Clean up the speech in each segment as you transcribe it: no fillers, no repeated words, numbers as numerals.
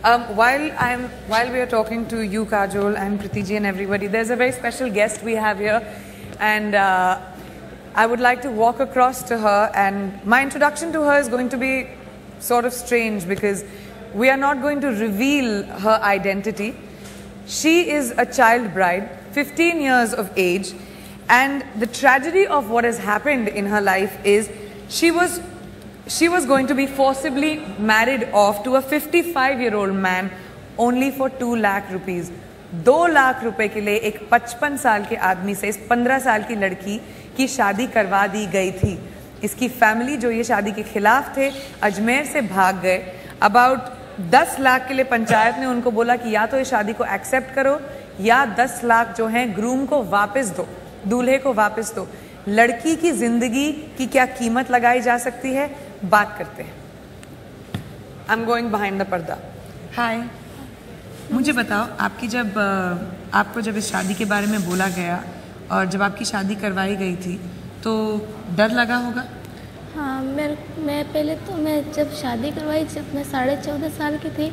While we are talking to you, Kajol, and Kriti ji and everybody, there's a very special guest we have here, and I would like to walk across to her. And my introduction to her is going to be sort of strange because we are not going to reveal her identity. She is a child bride, 15 years of age, and the tragedy of what has happened in her life is she was going to be forcibly married off to a 55-year-old man only for 2 lakh rupees. 2 lakh रुपए के लिए एक 55 साल के आदमी से इस 15 साल की लड़की की शादी करवा दी गई थी. इसकी फैमिली जो ये शादी के खिलाफ थे अजमेर से भाग गए. अबाउट 10 लाख के लिए पंचायत ने उनको बोला कि या तो इस शादी को एक्सेप्ट करो या 10 लाख जो हैं ग्रूम को वापस दो, दूल्हे को वापस दो. लड़की की जिंदगी की क्या कीमत लगाई जा सकती है, बात करते हैं. I am going behind the पर्दा. हाय, मुझे बताओ आपको जब इस शादी के बारे में बोला गया और जब आपकी शादी करवाई गई थी तो डर लगा होगा? हाँ, मैं पहले तो मैं जब शादी करवाई जब मैं 14.5 साल की थी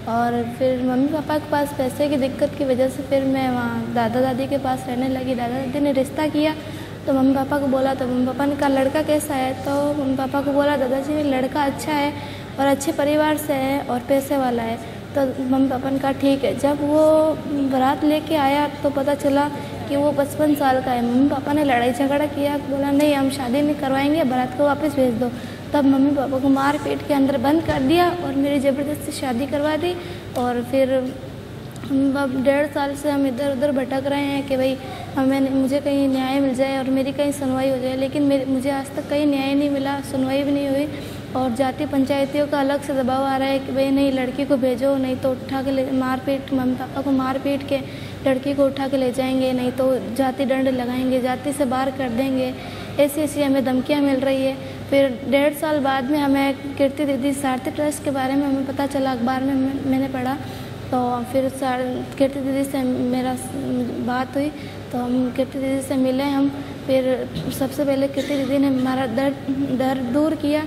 और फिर मम्मी पापा के पास पैसे की दिक्कत की वजह से फिर मैं वहाँ दादा दादी के पास रहने लगी. दादा दादी ने रिश्ता किया तो मम्मी पापा को बोला तो मम्मी पापा ने कहा लड़का कैसा है, तो मम्मी पापा को बोला दादाजी लड़का अच्छा है और अच्छे परिवार से है और पैसे वाला है. तो मम्मी पापा ने कहा ठीक है. जब वो बारात लेके आया तो पता चला कि वो 55 साल का है. मम्मी पापा ने लड़ाई झगड़ा किया, बोला नहीं हम शादी नहीं करवाएंगे, बारात को वापस भेज दो. तब मम्मी पापा को मार पीट के अंदर बंद कर दिया और मेरी ज़बरदस्ती शादी करवा दी. और फिर अब 1.5 साल से हम इधर उधर भटक रहे हैं कि भाई मुझे कहीं न्याय मिल जाए और मेरी कहीं सुनवाई हो जाए, लेकिन मुझे आज तक कहीं न्याय नहीं मिला, सुनवाई भी नहीं हुई. और जाति पंचायतियों का अलग से दबाव आ रहा है कि भाई नहीं लड़की को भेजो, नहीं तो उठा के मार पीट मम्मी पापा को मार पीट के लड़की को उठा के ले जाएंगे, नहीं तो जाति दंड लगाएंगे, जाति से बाहर कर देंगे. ऐसी हमें धमकियाँ मिल रही है. फिर 1.5 साल बाद में हमें कीर्ति दीदी सारथी ट्रस्ट के बारे में हमें पता चला, अखबार में मैंने पढ़ा. तो फिर कीर्ति दीदी से मेरा बात हुई तो हम कीर्ति दीदी से मिले. हम फिर सबसे पहले कीर्ति दीदी ने हमारा दर्द दूर किया.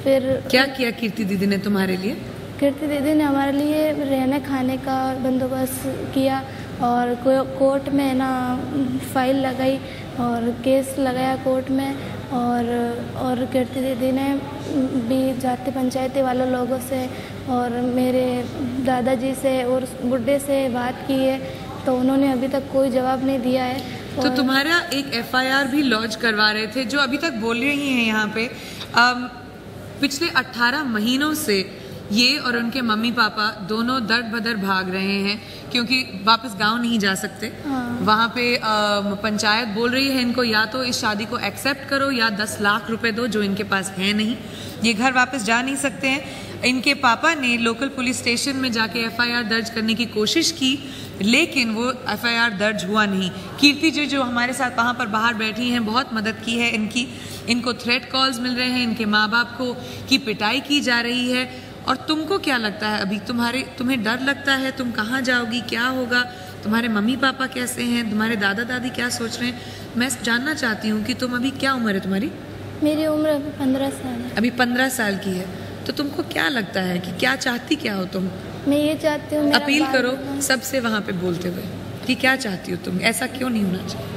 फिर क्या किया कीर्ति दीदी ने तुम्हारे लिए? कीर्ति दीदी ने हमारे लिए रहने खाने का बंदोबस्त किया और कोर्ट में ना फाइल लगाई और केस लगाया कोर्ट में. और कीर्ति दीदी ने भी जाति पंचायती वाले लोगों से और मेरे दादाजी से और बुड्ढे से बात की है तो उन्होंने अभी तक कोई जवाब नहीं दिया है. तो तुम्हारा एक FIR भी लॉन्च करवा रहे थे जो अभी तक बोल रही हैं यहाँ पे. पिछले 18 महीनों से ये और उनके मम्मी पापा दोनों दर्द बदर भाग रहे हैं क्योंकि वापस गांव नहीं जा सकते. वहाँ पे पंचायत बोल रही है इनको या तो इस शादी को एक्सेप्ट करो या 10 लाख रुपए दो, जो इनके पास है नहीं. ये घर वापस जा नहीं सकते हैं. इनके पापा ने लोकल पुलिस स्टेशन में जाके FIR दर्ज करने की कोशिश की लेकिन वो FIR दर्ज हुआ नहीं. कीर्ति जी जो हमारे साथ वहाँ पर बाहर बैठी हैं बहुत मदद की है इनकी. इनको थ्रेट कॉल्स मिल रहे हैं, इनके माँ बाप को की पिटाई की जा रही है. और तुमको क्या लगता है अभी तुम्हें डर लगता है? तुम कहाँ जाओगी, क्या होगा? तुम्हारे मम्मी पापा कैसे हैं, तुम्हारे दादा दादी क्या सोच रहे हैं? मैं जानना चाहती हूँ कि तुम अभी क्या उम्र है तुम्हारी? मेरी उम्र अभी 15 साल है. अभी 15 साल की है. तो तुमको क्या लगता है कि क्या चाहती क्या हो तुम? मैं ये चाहती हूँ अपील करो सबसे वहाँ पे बोलते हुए कि क्या चाहती हो तुम, ऐसा क्यों नहीं होना चाहिए?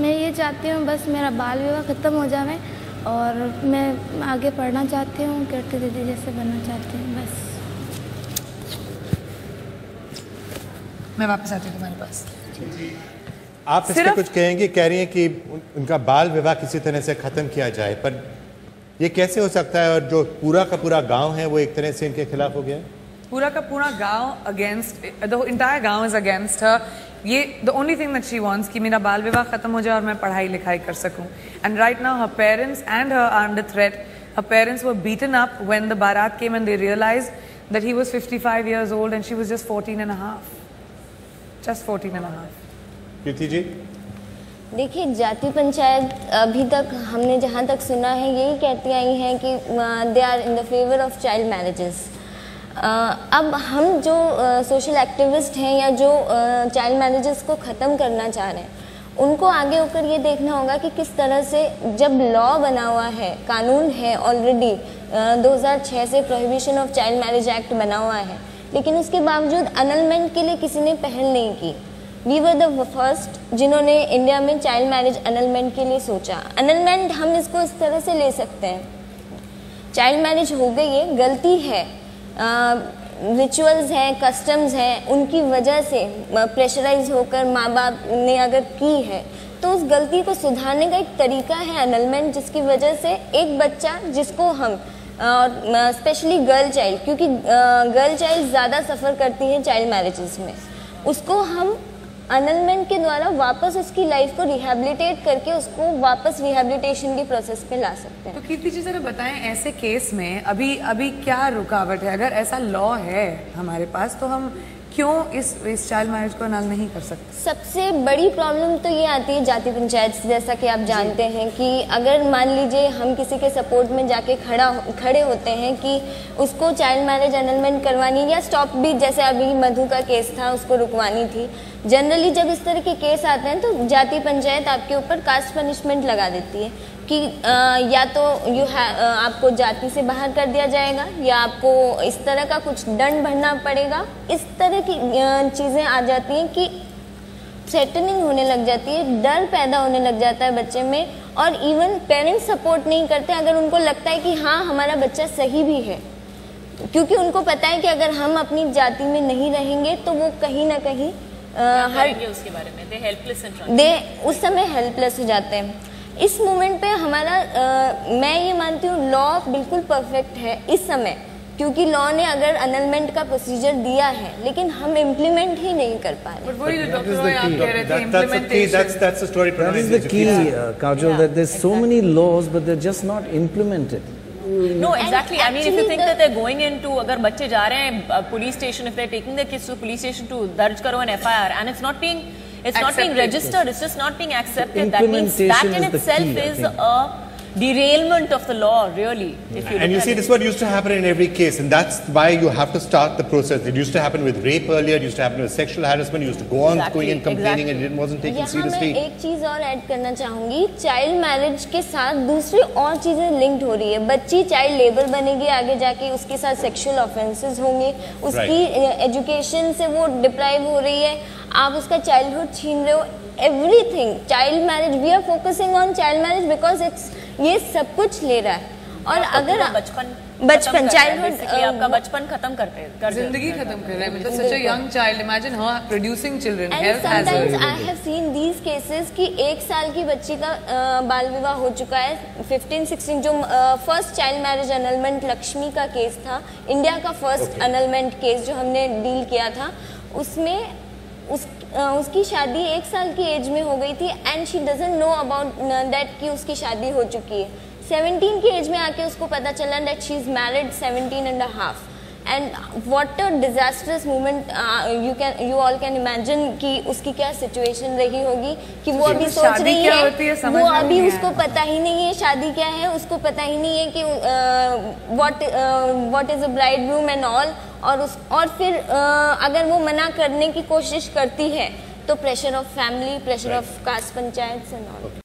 मैं ये चाहती हूँ बस मेरा बाल विवाह ख़त्म हो जाए और मैं आगे पढ़ना चाहती हूँ, कीर्ति दीदी जैसे बनना चाहती हूँ. बस मैं वापस आती हूँ तुम्हारे पास. आप इस पर कुछ कहेंगे? कह रही हैं कि उनका बाल विवाह किसी तरह से ख़त्म किया जाए, पर ये कैसे हो सकता है? और जो पूरा का पूरा गांव है वो एक तरह से इनके खिलाफ हो गया है. पूरा का पूरा गांव अगेंस्ट, द एंटायर गांव इज अगेंस्ट हर. ये the only thing that she wants कि मेरा बाल विवाह खत्म हो जाए और मैं पढ़ाई लिखाई कर सकूं. And right now her parents and her are under threat. Her parents were beaten up when the बारात came and they realized that he was 55 years old and she was just 14 and a half. Just 14 and a half. कीर्ति जी देखिए, जाति पंचायत अभी तक हमने जहाँ तक सुना है यही कहती आई हैं कि they are in the favour of child marriages. अब हम जो सोशल एक्टिविस्ट हैं या जो चाइल्ड मैरिजेस को ख़त्म करना चाह रहे हैं उनको आगे होकर ये देखना होगा कि किस तरह से, जब लॉ बना हुआ है, कानून है ऑलरेडी 2006 से prohibition of child marriage act बना हुआ है, लेकिन उसके बावजूद अनलमेंट के लिए किसी ने पहल नहीं की। वी वर द फर्स्ट जिन्होंने इंडिया में चाइल्ड मैरिज अनलमेंट के लिए सोचा। अनलमेंट हम इसको इस तरह से ले सकते हैं, चाइल्ड मैरिज हो गई है, गलती है, रिचुअल्स हैं, कस्टम्स हैं, उनकी वजह से प्रेशराइज होकर माँ बाप ने अगर की है तो उस गलती को सुधारने का एक तरीका है अनलमेंट, जिसकी वजह से एक बच्चा जिसको हम स्पेशली गर्ल चाइल्ड, क्योंकि गर्ल चाइल्ड ज़्यादा सफ़र करती है चाइल्ड मैरिजेस में, उसको हम अनलमेंट के द्वारा वापस उसकी लाइफ को रिहेबिलिटेट करके उसको वापस रिहेबिलिटेशन के प्रोसेस पे ला सकते हैं। तो कीर्ति जी जरा बताएं, ऐसे केस में अभी क्या रुकावट है? अगर ऐसा लॉ है हमारे पास तो हम क्यों इस चाइल्ड मैरिज को अनल नहीं कर सकते? सबसे बड़ी प्रॉब्लम तो ये आती है जाति पंचायत, जैसा कि आप जानते हैं कि अगर मान लीजिए हम किसी के सपोर्ट में जाके खड़े होते हैं कि उसको चाइल्ड मैरिज अनलमेंट करवानी या स्टॉप भी, जैसे अभी मधु का केस था उसको रुकवानी थी। जनरली जब इस तरह के केस आते हैं तो जाति पंचायत आपके ऊपर कास्ट पनिशमेंट लगा देती है कि या तो आपको जाति से बाहर कर दिया जाएगा या आपको इस तरह का कुछ दंड भरना पड़ेगा। इस तरह की चीज़ें आ जाती हैं कि थ्रेटनिंग होने लग जाती है, डर पैदा होने लग जाता है बच्चे में, और इवन पेरेंट्स सपोर्ट नहीं करते अगर उनको लगता है कि हाँ हमारा बच्चा सही भी है, क्योंकि उनको पता है कि अगर हम अपनी जाति में नहीं रहेंगे तो वो कहीं ना कहीं उसके बारे में दे उस समय हेल्पलेस हो जाते हैं। इस मोमेंट पे हमारा मैं ये मानती हूँ लॉ बिल्कुल परफेक्ट है इस समय, क्योंकि लॉ ने अगर अनलमेंट का प्रोसीजर दिया है लेकिन हम इम्प्लीमेंट ही नहीं कर पा रहे। That is the key, Kajol, that there's so many laws but they're just not implemented. No, exactly. I mean, if you think that they're going into, अगर बच्चे जा रहे हैं police station, if they're taking their kids to police station to दर्ज करो an FIR and it's not being registered, it's just not being accepted. That means that in itself is a derailment of the law, really. And you see, this is what used to happen in every case, and that's why you have to start the process. It used to happen with rape earlier, it used to happen with sexual harassment, you used to go on going and complaining and it wasn't taken seriously. मैं एक चीज और add करना चाहूंगी, child marriage के साथ दूसरी और चीजें लिंक्ड हो रही है। बच्ची चाइल्ड लेबर बनेगी आगे जाके, उसके साथ सेक्सुअल ऑफेंसेस होंगे, उसकी एजुकेशन से वो डिप्राइव हो रही है, आप उसका चाइल्डहुड छीन रहे हो, everything. Child marriage, we are focusing on child marriage because it's, ये सब कुछ ले रहा है। और अगर बचपन चाइल्डहुड आपका बचपन खत्म कर जिंदगी खत्म कर रहा है, मतलब such a young child, imagine how producing children. And sometimes I have seen these cases कि 1 साल की बच्ची का बाल विवाह हो चुका है, 15-16, जो फर्स्ट चाइल्ड मैरिज अनलमेंट लक्ष्मी का केस था, इंडिया का फर्स्ट अनलमेंट केस जो हमने डील किया था, उसमें उसकी शादी 1 साल की एज में हो गई थी and she doesn't know about that कि उसकी शादी हो चुकी है। 17 की एज में आके उसको पता चला that she is married 17 and a half, and what a disastrous moment you all can imagine कि उसकी क्या सिचुएशन रही होगी कि वो अभी सोच रही है, वो अभी उसको पता ही नहीं है शादी क्या है, उसको पता ही नहीं है कि what is a bride groom and all, और फिर अगर वो मना करने की कोशिश करती है तो pressure of family, pressure of caste panchayat and all.